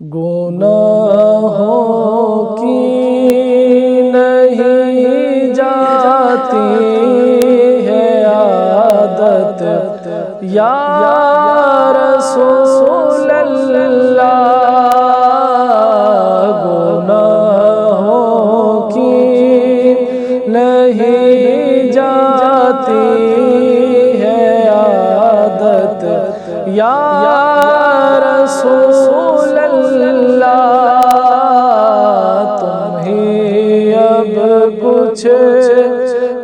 گناہوں کی نہیں جاتی ہے عادت یا رسول اللہ، گناہوں کی نہیں جاتی ہے عادت یا رسول اللہ، تم ہی اب کچھ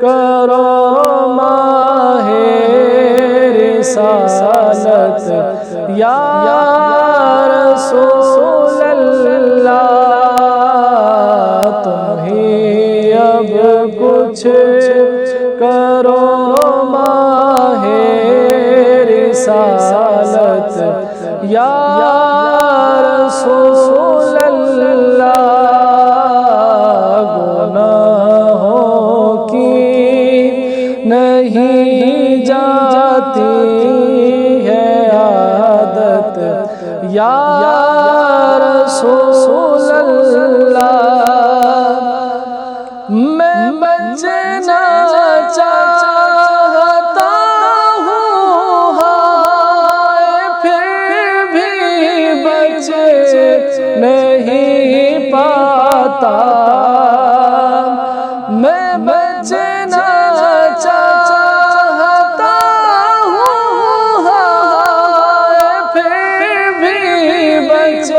کرو ماہ رسالت یا رسول اللہ، تم ہی اب کچھ کرو ماہ رسالت یا رسول اللہ، گناہوں کی نہیں جاتی ہے عادت یا رسول اللہ، میں بچنا چاہتا ہوں پھر بھی بچ نہیں پاتا، میں بچنا چاہتا ہوں پھر بھی بچ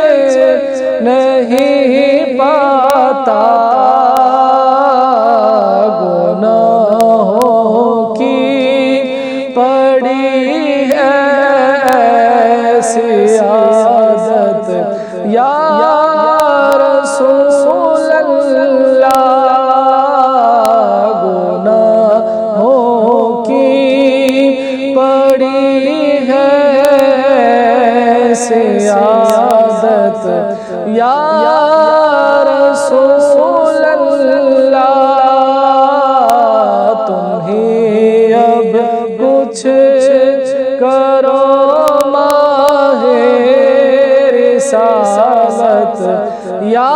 نہیں پاتا، گناہوں کی پڑی ہے ایسی عادت یا رسول اللہ، گناہوں کی پڑی ہے ایسی عادت یا رسول اللہ، تم ہی اب کچھ کرو ماہ رسالت یا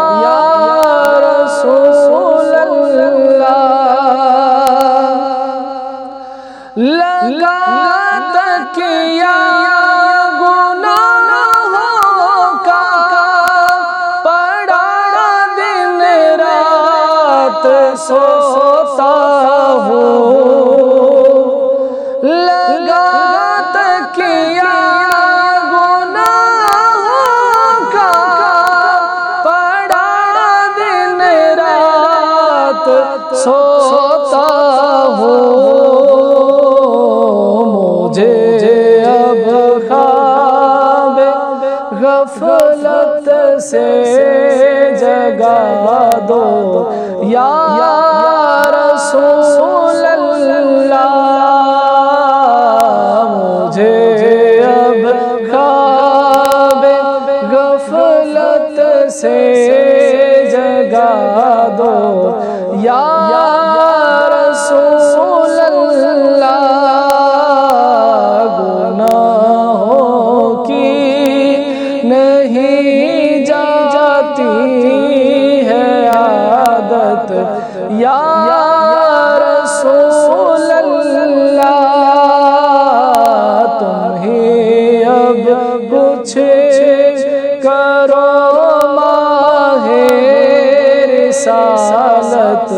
رسول اللہ، لگا تکیہ گناہوں کا پڑا دن رات سوتا ہوں، لگا تکیہ گناہوں کا پڑا دن رات سوتا ہوں، مجھے اب خواب غفلت سے جگا دو یا رسول اللہ، مجھے اب خواب غفلت سے جگا دو یا رسول اللہ، گناہوں کی نہیں جاتی ہے عادت یا رسول اللہ، تم ہی اب کچھ کرو ماہ رسالت